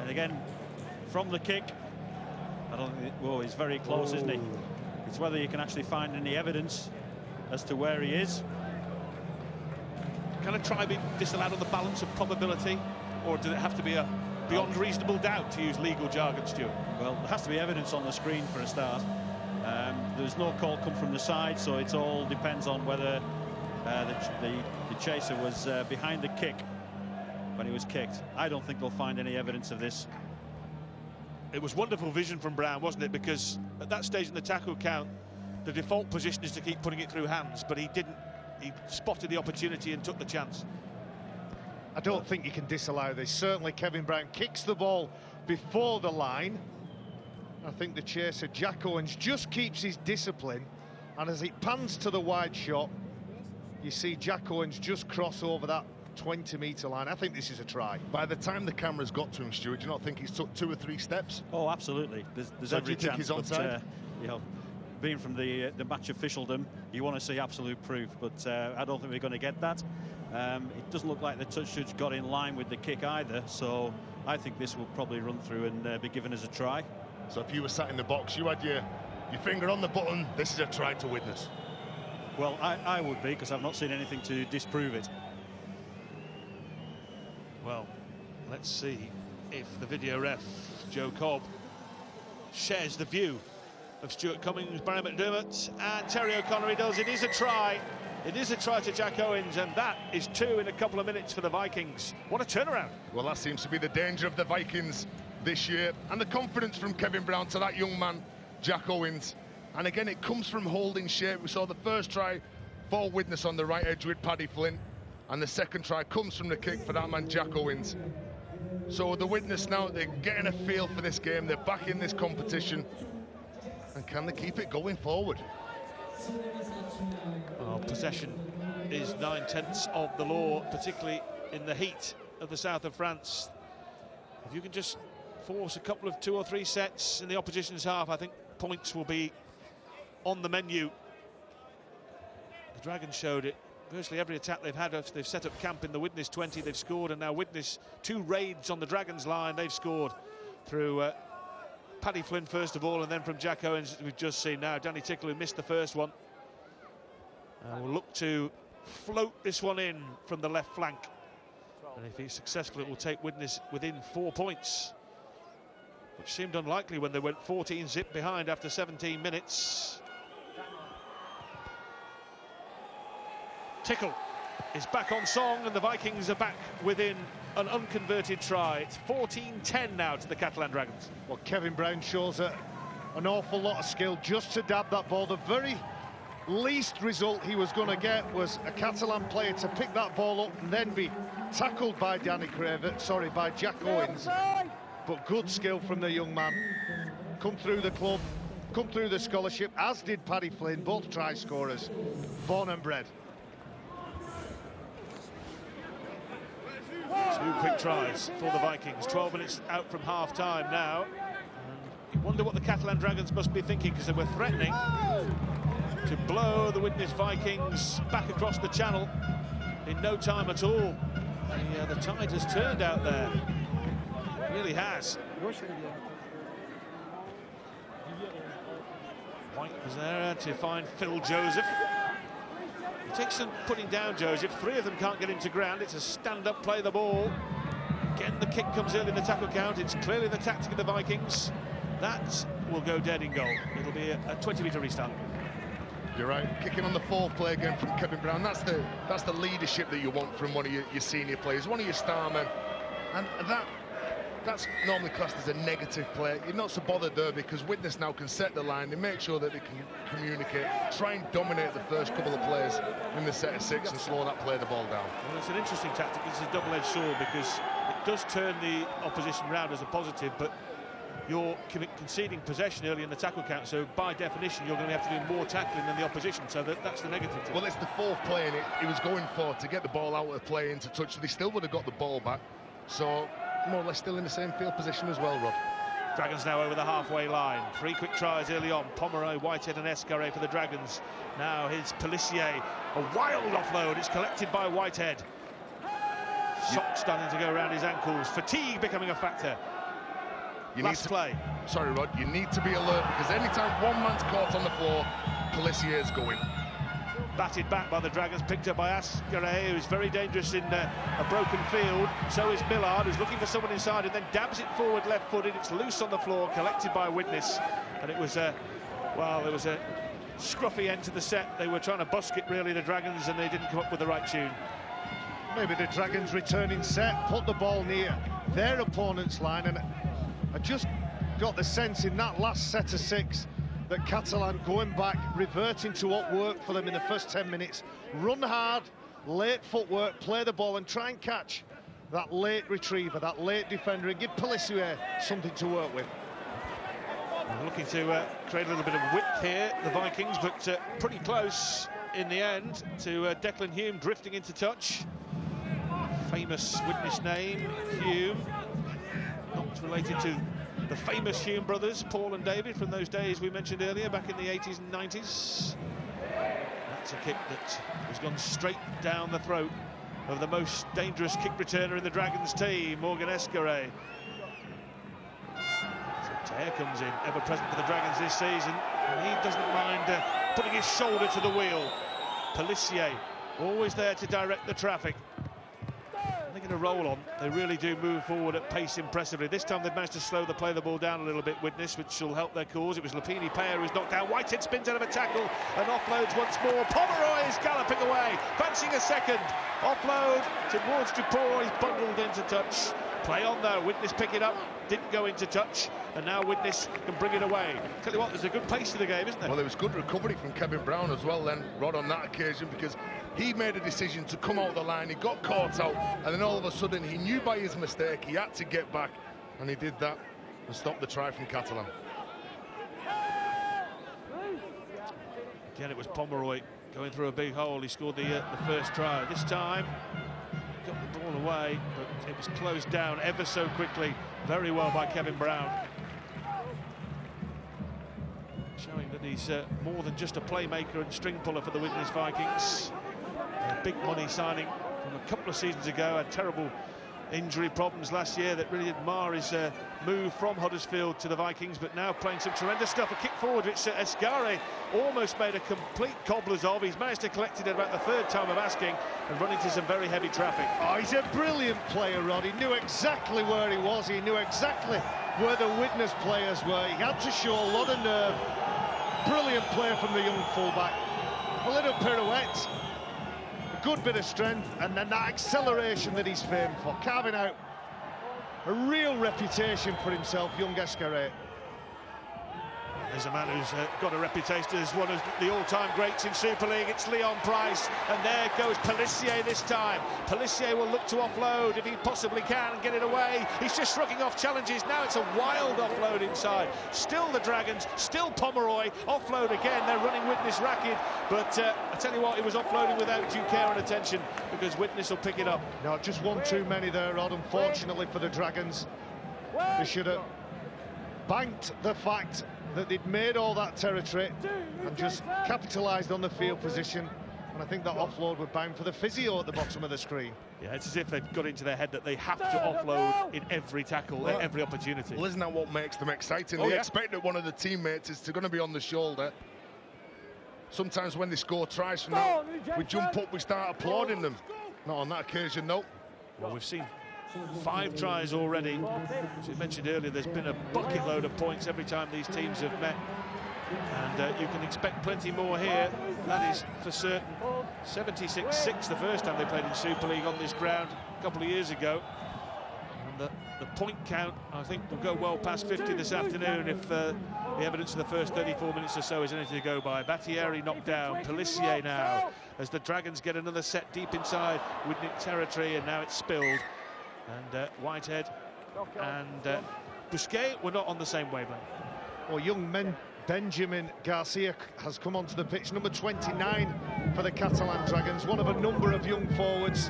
And again, from the kick, I don't think, whoa, he's very close, isn't he? It's whether you can actually find any evidence as to where he is. Can a try be disallowed on the balance of probability, or does it have to be a beyond reasonable doubt, to use legal jargon, Stuart? Well, there has to be evidence on the screen for a start. There's no call come from the side, so it all depends on whether the chaser was behind the kick when he was kicked. I don't think they'll find any evidence of this. It was wonderful vision from Brown, wasn't it? Because at that stage in the tackle count, the default position is to keep putting it through hands, but he didn't. He spotted the opportunity and took the chance. I don't think you can disallow this. Certainly Kevin Brown kicks the ball before the line. I think the chaser, Jack Owens, just keeps his discipline, and as it pans to the wide shot, you see Jack Owens just cross over that 20-metre line. I think this is a try. By the time the camera's got to him, Stuart, do you not think he's took 2 or 3 steps? Oh, absolutely. There's So every do you think chance. he's onside? You know, being from the match officialdom, you want to see absolute proof, but I don't think we're going to get that. It doesn't look like the touch judge got in line with the kick either, so I think this will probably run through and be given as a try. So if you were sat in the box, you had your Your finger on the button, this is a try to Widnes. Well, I would be, because I've not seen anything to disprove it. Well, let's see if the video ref, Joe Cobb, shares the view of Stuart Cummings, Barry McDermott, and Terry O'Connor. He does. It is a try. It is a try to Jack Owens, and that is 2 in a couple of minutes for the Vikings. What a turnaround. Well, that seems to be the danger of the Vikings this year, and the confidence from Kevin Brown to that young man, Jack Owens. And again, it comes from holding shape. We saw the first try for Widnes on the right edge with Paddy Flynn, and the second try comes from the kick for that man, Jack Owens. So the Widnes now, they're getting a feel for this game. They're back in this competition. And can they keep it going forward? Well, possession is 9/10 of the law, particularly in the heat of the south of France. If you can just force a couple of 2 or 3 sets in the opposition's half, I think points will be on the menu. The Dragons showed it. Virtually every attack they've had, they've set up camp in the Widnes 20, they've scored, and now Widnes, 2 raids on the Dragons line, they've scored through Paddy Flynn first of all, and then from Jack Owens, we've just seen now. Danny Tickle, who missed the first one, will look to float this one in from the left flank. And if he's successful, it will take Widnes within 4 points, which seemed unlikely when they went 14-zip behind after 17 minutes. Tickle is back on song, and the Vikings are back within an unconverted try. It's 14-10 now to the Catalan Dragons. Well, Kevin Brown shows an awful lot of skill just to dab that ball. The very least result he was going to get was a Catalan player to pick that ball up and then be tackled by by Jack Owens. But good skill from the young man. Come through the club, come through the scholarship, as did Paddy Flynn, both try scorers, born and bred. 2 quick tries for the Vikings. 12 minutes out from half-time now. And you wonder what the Catalan Dragons must be thinking, because they were threatening to blow the Widnes Vikings back across the channel in no time at all. The tide has turned out there. It really has. White was there to find Phil Joseph. It takes some putting down Joseph. 3 of them can't get into ground. It's a stand-up, play the ball. Again, the kick comes early in the tackle count. It's clearly the tactic of the Vikings. That will go dead in goal. It'll be a 20-metre restart. You're right. Kicking on the 4th play again from Kevin Brown. That's the leadership that you want from one of your senior players, one of your star men. And that's normally classed as a negative play. You're not so bothered there, because Widnes now can set the line. They make sure that they can communicate, try and dominate the first couple of plays in the set of 6 and slow that play the ball down. Well, it's an interesting tactic. It's a double-edged sword, because it does turn the opposition round as a positive, but you're conceding possession early in the tackle count, so by definition you're going to have to do more tackling than the opposition, so that's the negative. Well, it's the 4th play, and he was going for to get the ball out of the play into touch, so they still would have got the ball back. So more or less still in the same field position as well, Rod. Dragons now over the halfway line. 3 quick tries early on. Pomeroy, Whitehead and Escarret for the Dragons. Now here's Pelissier. A wild offload. It's collected by Whitehead. Socks starting to go around his ankles. Fatigue becoming a factor. Last play. Sorry, Rod. You need to be alert, because anytime one man's caught on the floor, Pelissier's going. Batted back by the Dragons, picked up by Escarret, who's very dangerous in a broken field. So is Millard, who's looking for someone inside and then dabs it forward left-footed. It's loose on the floor, collected by Widnes. And it was there was a scruffy end to the set. They were trying to busk it, really, the Dragons, and they didn't come up with the right tune. Maybe the Dragons returning set, put the ball near their opponent's line, and I just got the sense in that last set of 6 that Catalan going back, reverting to what worked for them in the first 10 minutes. Run hard, late footwork, play the ball and try and catch that late retriever, that late defender, and give Pelissier something to work with. Looking to create a little bit of width here, the Vikings, but pretty close in the end to Declan Hume drifting into touch. Famous Widnes name, Hume, not related to the famous Hume brothers, Paul and David, from those days we mentioned earlier, back in the 80s and 90s. That's a kick that has gone straight down the throat of the most dangerous kick returner in the Dragons team, Morgan Escarret. So Tear comes in, ever present for the Dragons this season. and he doesn't mind putting his shoulder to the wheel. Pelissier, always there to direct the traffic. They're going to roll on. They really do move forward at pace impressively. This time they've managed to slow the ball down a little bit, Widnes, which will help their cause. It was Lapini-Paya who's knocked down. Whitehead spins out of a tackle and offloads once more. Pomeroy is galloping away, fancying a second. Offload towards Dupont. He's bundled into touch. Play on though. Widnes pick it up. Didn't go into touch, and now Widnes can bring it away. Tell you what, there's a good pace to the game, isn't there? Well, there was good recovery from Kevin Brown as well then, Rod, on that occasion, because he made a decision to come out the line. He got caught out, and then all of a sudden he knew by his mistake he had to get back, and he did that and stopped the try from Catalan. Again, it was Pomeroy going through a big hole. He scored the first try. This time got the ball away, but it was closed down ever so quickly. Very well by Kevin Brown. Showing that he's more than just a playmaker and string puller for the Widnes Vikings. A big money signing from a couple of seasons ago. Had terrible injury problems last year that really did mar his move from Huddersfield to the Vikings, but now playing some tremendous stuff. A kick forward which Esgare almost made a complete cobblers of. He's managed to collect it at about the third time of asking and run into some very heavy traffic. Oh, he's a brilliant player, Rod. He knew exactly where he was. He knew exactly where the Widnes players were. He had to show a lot of nerve. Brilliant player from the young fullback. A little pirouette. A good bit of strength, and then that acceleration that he's famed for, carving out a real reputation for himself, young Esgare. There's a man who's got a reputation as one of the all-time greats in Super League. It's Leon Price, and there goes Pelissier this time. Pelissier will look to offload if he possibly can and get it away. He's just shrugging off challenges. Now it's a wild offload inside. Still the Dragons, still Pomeroy. Offload again. They're running Widnes racket, but I tell you what, he was offloading without due care and attention because Widnes will pick it up. No, just one too many there, Rod, unfortunately for the Dragons. They should have banked the fact that they'd made all that territory and just capitalised on the field position, and I think that offload was bound for the physio at the bottom of the screen. Yeah, it's as if they've got into their head that they have to offload in every tackle, at every opportunity. Well, isn't that what makes them exciting? Oh, they yeah. expect that one of the teammates is going to be on the shoulder. Sometimes when they score tries from that, we jump up, we start applauding them. Not on that occasion, no. Well, we've seen 5 tries already. As we mentioned earlier, there's been a bucket load of points every time these teams have met, and you can expect plenty more here. That is for certain. 76-6 the first time they played in Super League on this ground a couple of years ago, and the point count, I think, will go well past 50 this afternoon if the evidence of the first 34 minutes or so is anything to go by. Battieri knocked down. Pelissier now, as the Dragons get another set deep inside Widnes territory, and now it's spilled. And Whitehead and Busquet were not on the same wavelength. Well, Benjamin Garcia has come onto the pitch, number 29 for the Catalan Dragons, one of a number of young forwards.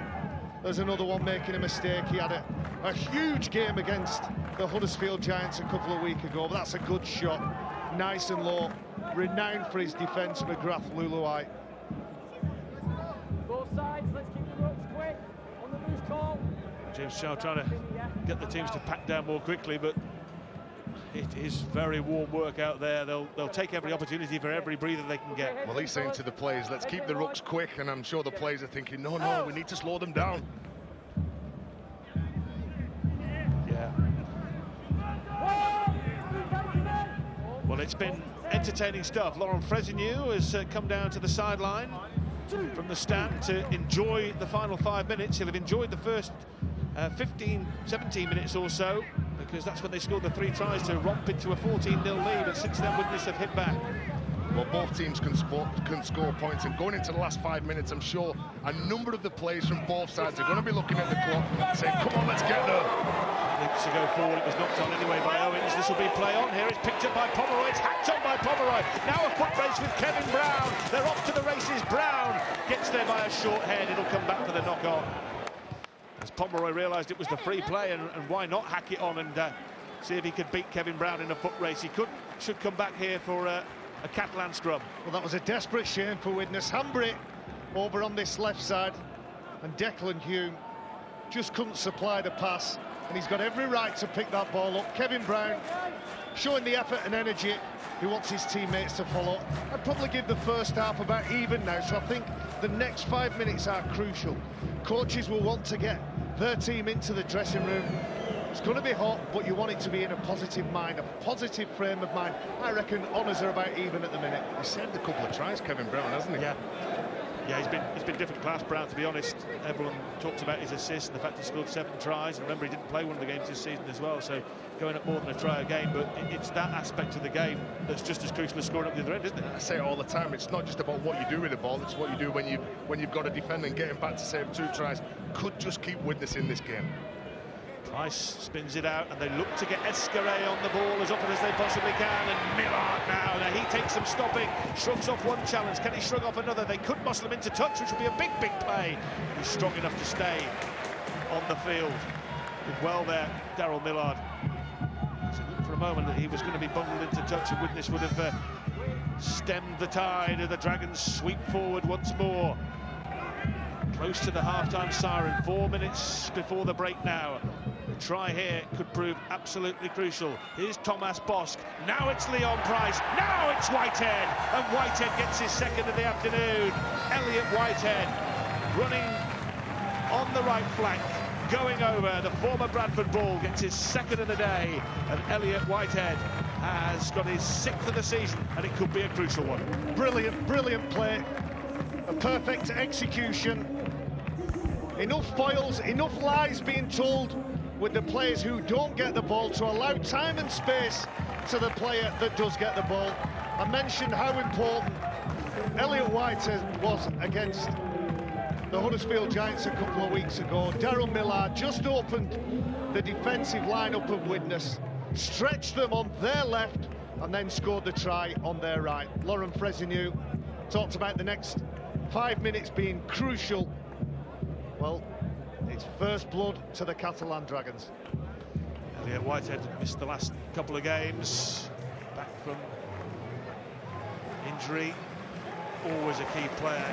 There's another one making a mistake. He had a huge game against the Huddersfield Giants a couple of weeks ago, but that's a good shot, nice and low, renowned for his defence, McGrath Luluai. Both sides, let's keep the ropes quick on the loose call. James Shaw trying to get the teams to pack down more quickly, but it is very warm work out there. They'll take every opportunity for every breather they can get. Well, he's saying to the players, let's keep the rucks quick, and I'm sure the players are thinking, no, we need to slow them down. Yeah. Well, it's been entertaining stuff. Laurent Fresinu has come down to the sideline from the stand to enjoy the final 5 minutes. He'll have enjoyed the first 15, 17 minutes or so, because that's when they scored the 3 tries to romp into a 14-0 lead, but since then Widnes have hit back. Well, both teams can score points, and going into the last 5 minutes, I'm sure a number of the players from both sides are going to be looking at the clock saying, come on, let's get there. To go forward, it was knocked on anyway by Owens. This will be play on here. It's picked up by Pomeroy. It's hacked on by Pomeroy. Now a foot race with Kevin Brown. They're off to the races. Brown gets there by a short head. It'll come back for the knock on. As Pomeroy realised it was the free play, and why not hack it on and see if he could beat Kevin Brown in a foot race. He should come back here for a Catalan scrum. Well, that was a desperate shame for Widnes. Hambry over on this left side, and Declan Hume just couldn't supply the pass, and he's got every right to pick that ball up. Kevin Brown showing the effort and energy he wants his teammates to follow. I'd probably give the first half about even now, so I think the next 5 minutes are crucial. Coaches will want to get their team into the dressing room. It's going to be hot, but you want it to be in a positive mind, a positive frame of mind. I reckon honours are about even at the minute. He saved a couple of tries, Kevin Brown, hasn't he? Yeah, he's been different class, Brown, to be honest. Everyone talks about his assists and the fact he scored 7 tries. And remember, he didn't play one of the games this season as well, so going up more than a try a game. But it's that aspect of the game that's just as crucial as scoring up the other end, isn't it? I say it all the time. It's not just about what you do with the ball. It's what you do when you've got to defend, and getting back to save 2 tries could just keep Widnes in this game. Price spins it out, and they look to get Escaré on the ball as often as they possibly can. And Millard now he takes some stopping, shrugs off one challenge. Can he shrug off another? They could muscle him into touch, which would be a big play. He's strong enough to stay on the field. Did well there, Daryl Millard. So looked for a moment that he was going to be bundled into touch, and Widnes would have stemmed the tide of the Dragons sweep forward once more. Close to the half-time siren, 4 minutes before the break now. The try here could prove absolutely crucial. Here's Thomas Bosk. Now it's Leon Price. Now it's Whitehead. And Whitehead gets his second of the afternoon. Elliot Whitehead running on the right flank, going over. The former Bradford ball gets his second of the day. And Elliot Whitehead has got his 6th of the season, and it could be a crucial one. Brilliant play. A perfect execution. Enough foils, enough lies being told with the players who don't get the ball to allow time and space to the player that does get the ball. I mentioned how important Elliot Whitehead was against the Huddersfield Giants a couple of weeks ago. Daryl Millard just opened the defensive lineup of Widnes, stretched them on their left, and then scored the try on their right. Laurent Fresinu talked about the next 5 minutes being crucial. Well, it's first blood to the Catalan Dragons. Elliot Whitehead missed the last couple of games, back from injury. Always a key player.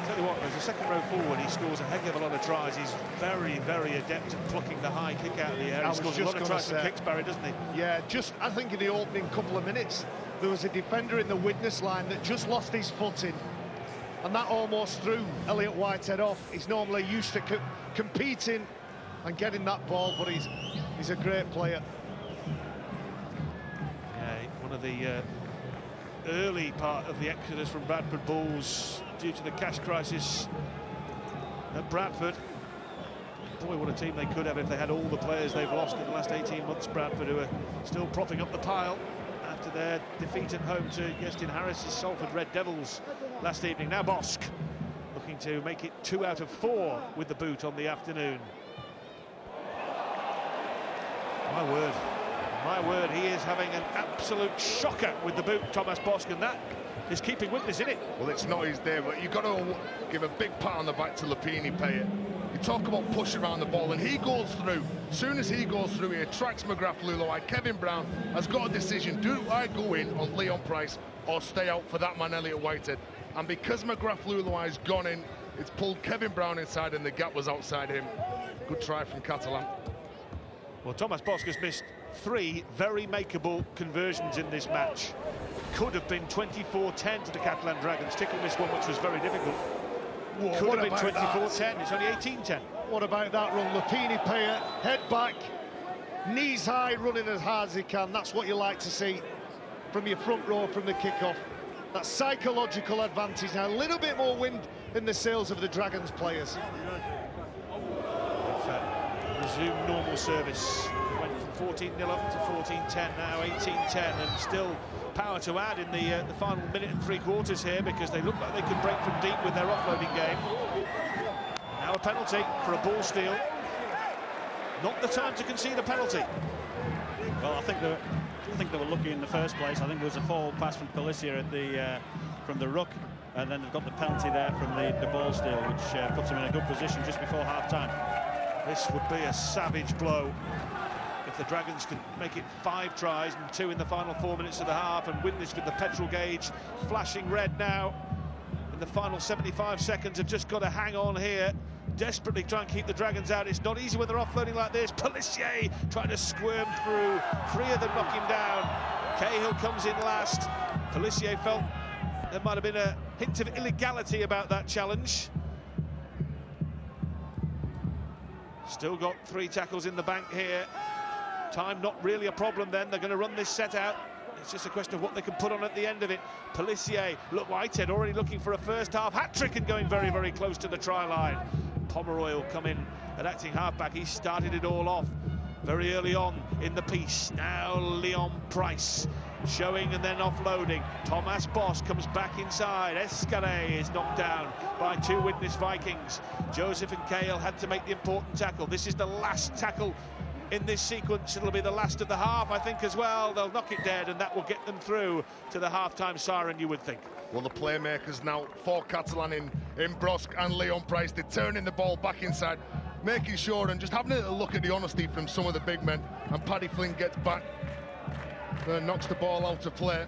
Tell you what, as a second row forward, he scores a heck of a lot of tries. He's very adept at plucking the high kick out of the air. He scores a lot of tries from kicks, Barry, doesn't he? Yeah, I think in the opening couple of minutes, there was a defender in the Widnes line that just lost his footing, and that almost threw Elliot Whitehead off. He's normally used to competing and getting that ball, but he's a great player. Yeah, one of the early part of the exodus from Bradford Bulls due to the cash crisis at Bradford. Boy, what a team they could have if they had all the players they've lost in the last 18 months, Bradford, who are still propping up the pile after their defeat at home to Iestyn Harris's Salford Red Devils last evening. Now Bosk looking to make it 2 out of 4 with the boot on the afternoon. My word, he is having an absolute shocker with the boot, Thomas Bosk, and that is keeping Widnes in it. Well, it's not his day, but you've got to give a big pat on the back to Lupini Payet. You talk about push around the ball, and he goes through. As soon as he goes through, he attracts McGrath Luluai. Kevin Brown has got a decision. Do I go in on Leon Price or stay out for that man, Elliot Whitehead? And because McGrath Luluai's gone in, it's pulled Kevin Brown inside, and the gap was outside him. Good try from Catalan. Well, Thomas Bosk has missed 3 very makeable conversions in this match. Could have been 24-10 to the Catalan Dragons. Tickle missed one, which was very difficult. Whoa, could have been 24-10. It's only 18-10. What about that run? Lupini Payet, head back, knees high, running as hard as he can. That's what you like to see from your front row from the kickoff. That psychological advantage. Now a little bit more wind in the sails of the Dragons players. Resume normal service. Went from 14-0 up to 14-10, now 18-10, and still power to add in the final minute and 3 quarters here, because they look like they could break from deep with their offloading game. Now a penalty for a ball steal. Not the time to concede a penalty. Well, I think they were lucky in the first place. I think there was a forward pass from Pelissier at from the ruck, and then they've got the penalty there from the ball steal, which puts them in a good position just before half-time. This would be a savage blow if the Dragons could make it 5 tries and 2 in the final 4 minutes of the half, and Widnes with the petrol gauge flashing red now in the final 75 seconds have just got to hang on here desperately try and keep the Dragons out. It's not easy when they're offloading like this. Pelissier trying to squirm through. 3 of them knock him down. Cahill comes in last. Pelissier felt there might have been a hint of illegality about that challenge. Still got 3 tackles in the bank here. Time not really a problem then. They're going to run this set out. It's just a question of what they can put on at the end of it. Pelissier, look, Whitehead already looking for a first-half hat-trick and going very, very close to the try line. Pomeroy will come in at acting halfback. He started it all off very early on in the piece. Now Leon Price showing and then offloading. Thomas Boss comes back inside. Escalay is knocked down by 2 Widnes Vikings. Joseph and Cahill had to make the important tackle. This is the last tackle in this sequence. It'll be the last of the half, I think, as well. They'll knock it dead, and that will get them through to the half-time siren, you would think. Well, the playmakers now for Catalan in Brosk and Leon Price. They're turning the ball back inside, making sure and just having a little look at the honesty from some of the big men. And Paddy Flynn gets back, knocks the ball out of play.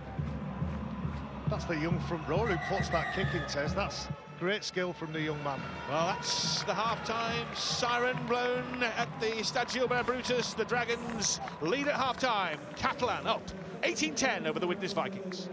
That's the young front row who puts that kick in, Tez. That's great skill from the young man. Well, that's the half-time siren blown at the Stade Gilbert Brutus. The Dragons lead at half-time. Catalan up 18-10 over the Widnes Vikings.